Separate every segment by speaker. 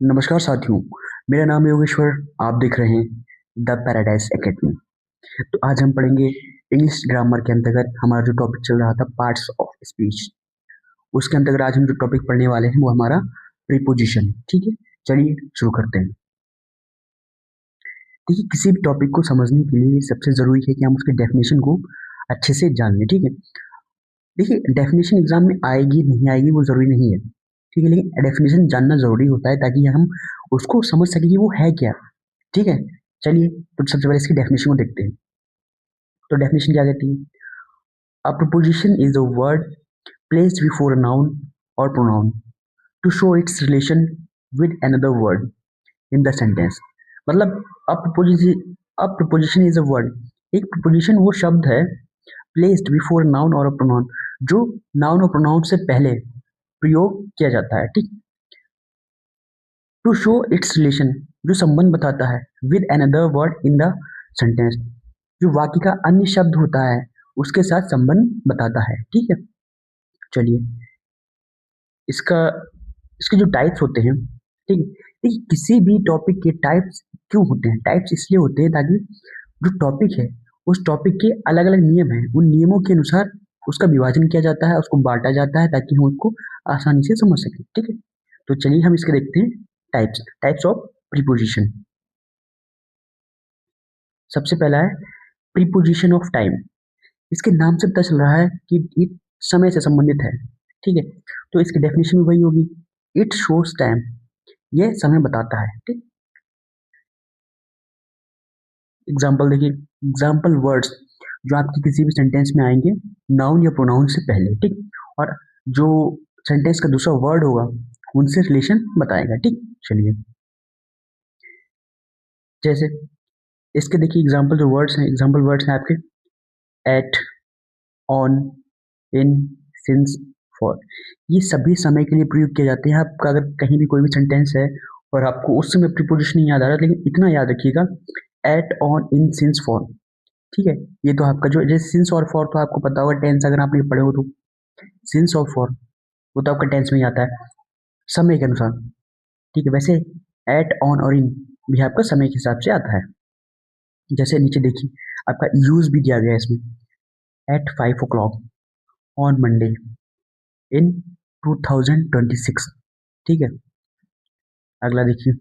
Speaker 1: नमस्कार साथियों, मेरा नाम है योगेश्वर। आप देख रहे हैं द पैराडाइज एकेडमी। तो आज हम पढ़ेंगे इंग्लिश ग्रामर के अंतर्गत हमारा जो टॉपिक चल रहा था पार्ट्स ऑफ स्पीच, उसके अंतर्गत आज हम जो टॉपिक पढ़ने वाले हैं वो हमारा प्रीपोजिशन। ठीक है, चलिए शुरू करते हैं। देखिए, किसी भी टॉपिक को समझने के लिए सबसे ज़रूरी है कि हम उसके डेफिनेशन को अच्छे से जान लें। ठीक है, देखिए डेफिनेशन एग्जाम में आएगी नहीं आएगी वो ज़रूरी नहीं है, ठीक है, लेकिन डेफिनेशन जानना ज़रूरी होता है ताकि हम उसको समझ सकें कि वो है क्या। ठीक है, चलिए तो सबसे पहले इसकी डेफिनेशन को देखते हैं। तो डेफिनेशन क्या कहती है? A preposition is a word placed before a noun और pronoun to show its relation with another word in the sentence. मतलब a preposition is a word, एक प्रीपोजिशन वो शब्द है प्लेस्ड बिफोर नाउन और प्रोनाउन, जो नाउन और pronoun से पहले प्रयोग किया जाता है। ठीक, टू शो इट्स रिलेशन, जो संबंध बताता है with another word in the sentence, जो वाक्य का अन्य शब्द होता है उसके साथ संबंध बताता है। ठीक है, चलिए इसका इसके जो टाइप्स होते हैं, ठीक है, देखिए किसी भी टॉपिक के टाइप्स क्यों होते हैं? टाइप्स इसलिए होते हैं ताकि जो टॉपिक है उस टॉपिक के अलग अलग नियम हैं, उन नियमों के अनुसार उसका विभाजन किया जाता है, उसको बांटा जाता है ताकि हम उसको आसानी से समझ सकें। ठीक है, तो चलिए हम इसके देखते हैं टाइप्स टाइप्स ऑफ प्रीपोजिशन। सबसे पहला है प्रीपोजिशन ऑफ टाइम। इसके नाम से पता चल रहा है कि ये समय से संबंधित है। ठीक है, तो इसकी डेफिनेशन भी वही होगी, इट शोज टाइम, ये समय बताता है। ठीक, एग्जाम्पल देखिए, एग्जाम्पल वर्ड्स जो आपके किसी भी सेंटेंस में आएंगे नाउन या प्रोनाउन से पहले। ठीक, और जो सेंटेंस का दूसरा वर्ड होगा उनसे रिलेशन बताएगा। ठीक, चलिए जैसे इसके देखिए एग्जाम्पल जो वर्ड्स हैं, एग्जाम्पल वर्ड्स हैं आपके at, on, in, since, for. ये सभी समय के लिए प्रयोग किए जाते हैं। आपका अगर कहीं भी कोई भी सेंटेंस है और आपको उस समय प्रीपोजिशन नहीं याद आ रहा, लेकिन इतना याद रखिएगा at, on, in, since, for. ठीक है, ये तो आपका जो जैसे सिंस और फॉर तो आपको पता होगा, टेंस अगर आपने पढ़े हो तो सिंस और फॉर वो तो आपका टेंस में ही आता है समय के अनुसार। ठीक है, वैसे एट, ऑन और इन भी आपका समय के हिसाब से आता है। जैसे नीचे देखिए आपका यूज भी दिया गया है इसमें, एट 5 o'clock ऑन मंडे इन 2026। ठीक है, अगला देखिए,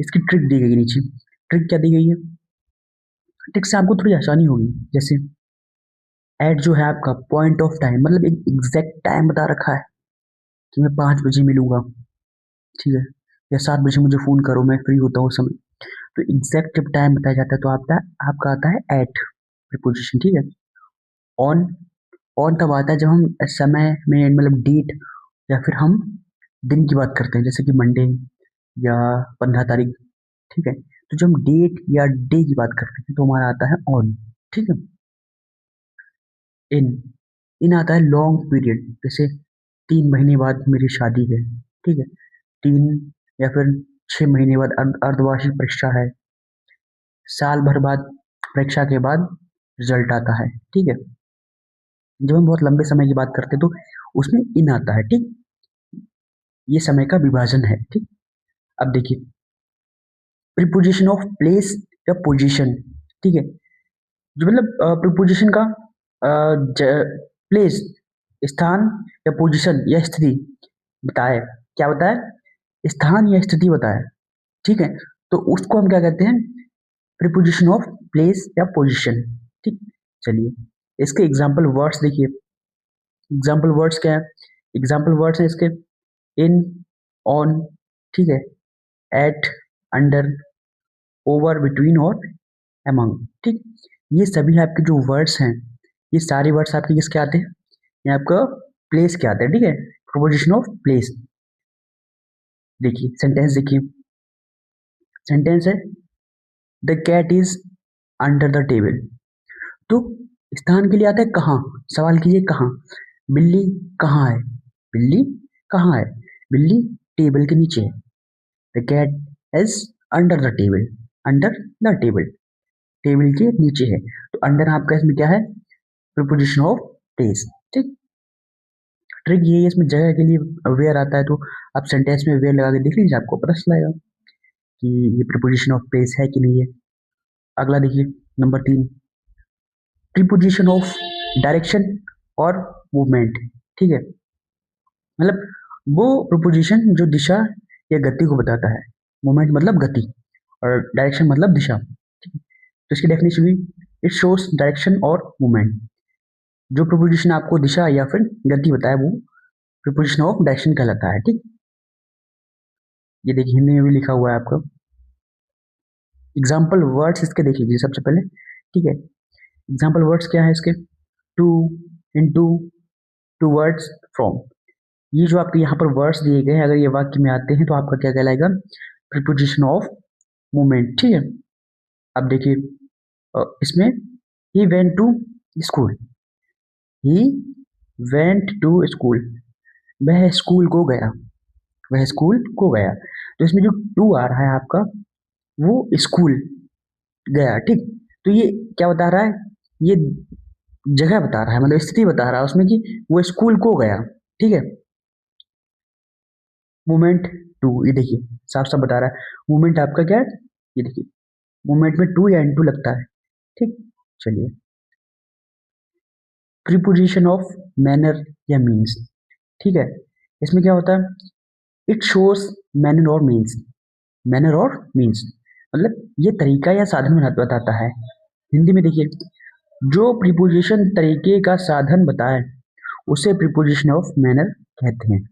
Speaker 1: इसकी ट्रिक दी गई है नीचे। ट्रिक क्या दी गई है? ट्रिक से आपको थोड़ी आसानी होगी। जैसे एट जो है आपका पॉइंट ऑफ टाइम, मतलब एक एग्जैक्ट टाइम बता रखा है कि मैं 5 बजे मिलूंगा। ठीक है, या 7 बजे मुझे फोन करो, मैं फ्री होता हूँ उस समय। तो एग्जैक्ट जब टाइम बताया जाता है तो आपका आता है एट प्रीपोजिशन। ठीक है, ऑन, ऑन तब आता है जब हम समय में मतलब डेट या फिर हम दिन की बात करते हैं, जैसे कि मंडे या 15 तारीख। ठीक है, तो जब हम डेट या डे की बात करते हैं तो हमारा आता है ऑन। ठीक है, इन, इन आता है लॉन्ग पीरियड, जैसे 3 महीने बाद मेरी शादी है। ठीक है, 3 या फिर 6 महीने बाद अर्धवार्षिक परीक्षा है, साल भर बाद परीक्षा के बाद रिजल्ट आता है। ठीक है, जब हम बहुत लंबे समय की बात करते हैं तो उसमें इन आता है। ठीक, ये समय का विभाजन है। ठीक, अब देखिए प्रीपोजिशन ऑफ प्लेस या पोजीशन। ठीक है, जो मतलब प्रीपोजिशन का प्लेस स्थान या पोजीशन या स्थिति बताए, क्या बताए? स्थान या स्थिति बताए। ठीक है, तो उसको हम क्या कहते हैं? प्रीपोजिशन ऑफ प्लेस या पोजीशन। ठीक, चलिए इसके एग्जाम्पल वर्ड्स देखिए। एग्जाम्पल वर्ड्स क्या है? एग्जाम्पल वर्ड्स है इसके इन, ऑन, ठीक है, एट, अंडर, ओवर, बिटवीन और अमंग। ठीक, ये सभी आपके जो वर्ड्स हैं, ये सारे वर्ड्स आपके किसके आते हैं? ये आपका प्लेस के आते हैं। ठीक है, प्रीपोजिशन ऑफ प्लेस। देखिए सेंटेंस देखिए, सेंटेंस है the cat is under the table. तो स्थान के लिए आता है कहाँ? सवाल कीजिए कहाँ? बिल्ली कहाँ है? बिल्ली कहाँ है? बिल्ली टेबल के नीचे है। The cat is under the table, under the table, table के नीचे है। तो अंडर आपका इसमें क्या है? Preposition of place. ठीक, ट्रिक ये है, इसमें जगह के लिए वेयर आता है, तो आप सेंटेंस में वेयर लगा के देख लीजिए, आपको पता चलेगा कि ये प्रीपोजिशन ऑफ प्लेस है कि नहीं है। अगला देखिए, नंबर 3, प्रीपोजिशन ऑफ डायरेक्शन और मूवमेंट। ठीक है, मतलब वो प्रीपोजिशन जो दिशा या गति को बताता है। मूवमेंट मतलब गति, और डायरेक्शन मतलब दिशा। ठीक है, तो इसकी डेफिनेशन हुई, इट शोस डायरेक्शन और मूवमेंट। जो प्रीपोजिशन आपको दिशा या फिर गति बताए वो प्रीपोजिशन ऑफ डायरेक्शन कहलाता है। ठीक, ये देखिए हिंदी में भी लिखा हुआ है आपको। एग्जाम्पल वर्ड्स इसके देख लीजिए सबसे पहले। ठीक है, एग्जाम्पल वर्ड्स क्या है इसके, टू, इनटू, टूवर्ड्स, फ्रॉम। ये जो आपके यहाँ पर वर्ड्स दिए गए हैं, अगर ये वाक्य में आते हैं तो आपका क्या कहलाएगा, प्रीपोजिशन ऑफ मूवमेंट। ठीक है, अब देखिए इसमें he went to school, he went to school, वह स्कूल को गया, वह स्कूल को गया। तो इसमें जो टू आ रहा है आपका, वो स्कूल गया। ठीक, तो ये क्या बता रहा है, ये जगह बता रहा है, मतलब स्थिति बता रहा है उसमें कि वो स्कूल को गया। ठीक है, मोमेंट टू, ये देखिए साफ साफ बता रहा है मोमेंट आपका क्या है, ये देखिए मोमेंट में टू या इनटू लगता है। ठीक, चलिए, प्रीपोजिशन ऑफ मैनर या मीन्स। ठीक है, इसमें क्या होता है, इट शोज मैनर और मीन्स। मैनर और मीन्स मतलब ये तरीका या साधन बताता है। हिंदी में देखिए, जो प्रीपोजिशन तरीके का साधन बताए उसे प्रीपोजिशन ऑफ मैनर कहते हैं।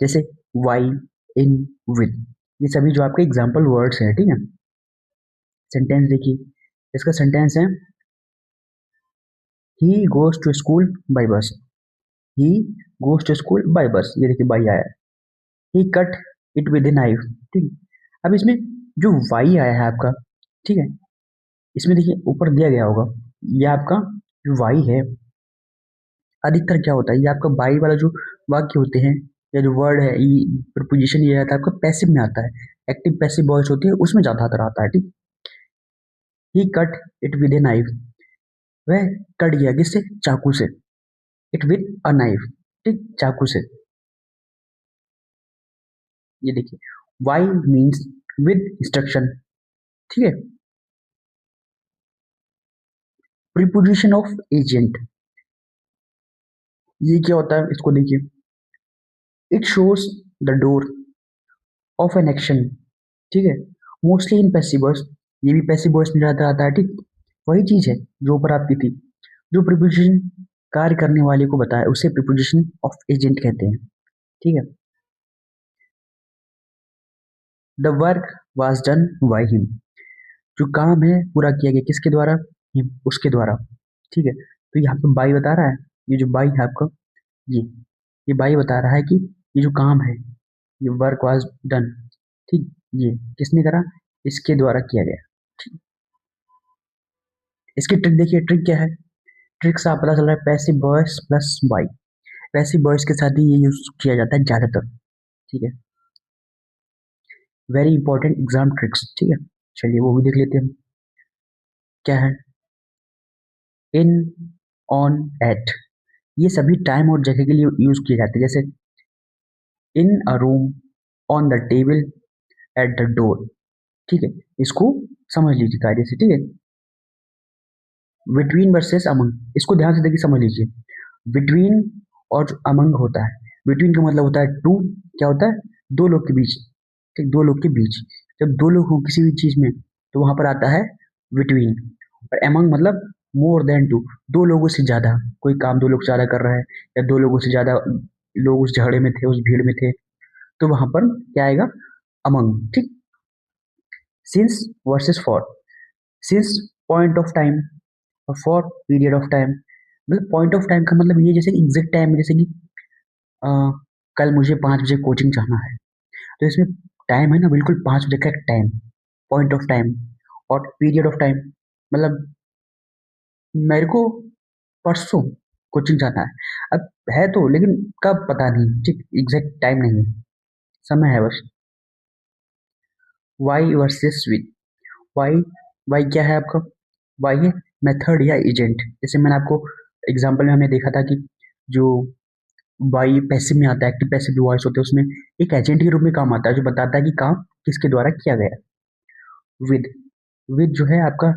Speaker 1: जैसे वाई, इन, विद, ये सभी जो आपके एग्जाम्पल वर्ड्स हैं। ठीक है, सेंटेंस देखिए, इसका सेंटेंस है, he goes to school by bus, he goes to school by bus, ये देखिए बाई आया, he cut it with a knife. ठीक है, अब इसमें जो वाई आया है आपका, ठीक है, इसमें देखिए ऊपर दिया गया होगा, ये आपका जो वाई है, अधिकतर क्या होता है, ये आपका बाई वाला जो वाक्य होते हैं या जो वर्ड है, ये प्रपोजिशन ये रहता है आपका पैसिव में आता है, एक्टिव पैसिव वॉइस होती है उसमें ज्यादातर आता है। ठीक, he cut it with a knife, वह कट गया किससे, चाकू से, इट विद अ नाइफ, ठीक, चाकू से। ये देखिए वाई मीन्स विद इंस्ट्रक्शन। ठीक है, प्रीपोजिशन ऑफ एजेंट, ये क्या होता है इसको देखिए, it shows the door of an action. ठीक है, मोस्टली इन पैसिव वॉइस, ये भी पैसिव वॉइस में ज्यादा आता है। ठीक, वही चीज है जो ऊपर आपकी थी, जो प्रीपोजिशन कार्य करने वाले को बताया उसे प्रीपोजिशन ऑफ एजेंट कहते हैं। ठीक है, the work was done by him, जो काम है पूरा किया गया किसके द्वारा, him, उसके द्वारा। ठीक है, तो यहाँ पे बाई बता रहा है, ये जो बाई है आपका, ये ये बाई बता रहा है कि ये जो काम है, ये वर्क वाज डन, ठीक, ये किसने करा, इसके द्वारा किया गया। ठीक, इसकी ट्रिक देखिए, ट्रिक क्या है, ट्रिक से आप पता चल रहा है passive voice plus by, passive voice के साथ ही ये यूज किया जाता है ज्यादातर। ठीक है, वेरी इंपॉर्टेंट एग्जाम ट्रिक्स। ठीक है, चलिए वो भी देख लेते हैं, क्या है, इन, ऑन, एट, ये सभी टाइम और जगह के लिए यूज किए जाते हैं। जैसे in a room, on the table, at the door. ठीक है, इसको समझ लीजिए कायदे से। ठीक है, बिटवीन वर्सेस अमंग, इसको ध्यान से देखिए समझ लीजिए, बिटवीन और जो अमंग होता है, बिटवीन का मतलब होता है टू, क्या होता है, दो लोग के बीच। ठीक, दो लोग के बीच, जब दो लोग हो किसी भी चीज में तो वहां पर आता है बिटवीन। और अमंग मतलब मोर देन टू, दो लोगों से ज्यादा, कोई काम दो लोग से ज्यादा कर रहा है या दो लोगों से ज्यादा लोग उस झगड़े में थे, उस भीड़ में थे, तो वहां पर क्या आएगा, अमंग। ठीक, since versus for, since point of time और फॉर पीरियड ऑफ टाइम, मतलब पॉइंट ऑफ टाइम का मतलब ये जैसे कि एग्जैक्ट टाइम, जैसे कि अ, कल मुझे 5 बजे कोचिंग जाना है, तो इसमें टाइम है ना बिल्कुल 5 बजे का टाइम, पॉइंट ऑफ टाइम। और पीरियड ऑफ टाइम मतलब मेरे को परसों कोचिंग जाना है, अब है तो लेकिन कब पता नहीं, ठीक, एग्जैक्ट टाइम नहीं है, समय है बस। By versus with, by, by क्या है आपका, वाई है मेथड या एजेंट। जैसे मैंने आपको एग्जांपल में हमने देखा था कि जो बाई पैसिव में आता है, एक्टिव पैसिव जो वॉइस होते हैं उसमें एक एजेंट के रूप में काम आता है, जो बताता है कि काम किसके द्वारा किया गया। विद विद जो है आपका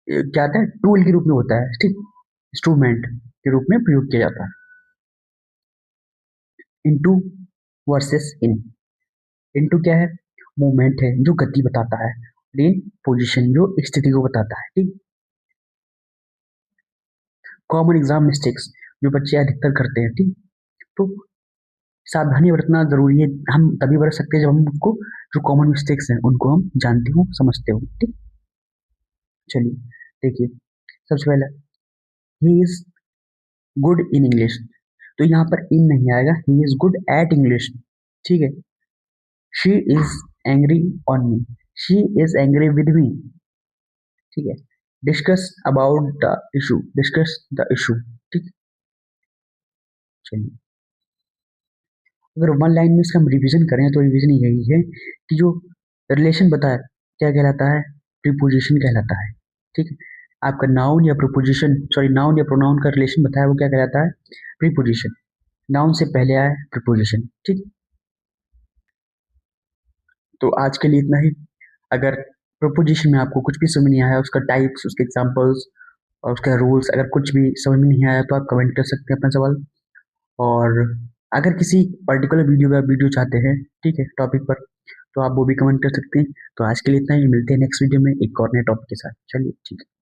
Speaker 1: क्या आता है, टूल के रूप में होता है, ठीक, इंस्ट्रूमेंट के रूप में प्रयोग किया जाता है। इनटू वर्सेस इनटू क्या है, मूवमेंट है जो गति बताता है, इन पोजीशन जो स्थिति को बताता है, ठीक। कॉमन एग्जाम मिस्टेक्स जो बच्चे अधिकतर करते हैं, ठीक, तो सावधानी बरतना जरूरी है। हम तभी बरत सकते हैं जब हम उनको, जो कॉमन मिस्टेक्स हैं उनको हम जानते हो, समझते हो, ठीक। चलिए देखिए, सबसे पहला, he is good in English, तो यहाँ पर इन नहीं आएगा, he is good at English, ठीक है। She is angry on me, she is angry with me, ठीक है। Discuss about the issue, discuss the issue, ठीक। चलिए, अगर वन लाइन में इसका हम रिवीजन करें तो रिवीजन यही है कि जो रिलेशन बताया क्या कहलाता है, प्रीपोजिशन कहलाता है, ठीक है। आपका नाउन या प्रीपोजिशन, सॉरी नाउन या प्रोनाउन का रिलेशन बताया वो क्या कहलाता है, प्रीपोजिशन। नाउन से पहले आया प्रीपोजिशन, ठीक। तो आज के लिए इतना ही। अगर प्रोपोजिशन में आपको कुछ भी समझ नहीं आया, उसका टाइप्स, उसके एग्जांपल्स और उसका रूल्स, अगर कुछ भी समझ में नहीं आया तो आप कमेंट कर सकते हैं अपना सवाल। और अगर किसी पर्टिकुलर वीडियो चाहते हैं, ठीक है, टॉपिक पर, तो आप वो भी कमेंट कर सकते हैं। तो आज के लिए इतना ही, मिलते हैं नेक्स्ट वीडियो में एक और नए टॉपिक के साथ। चलिए ठीक है।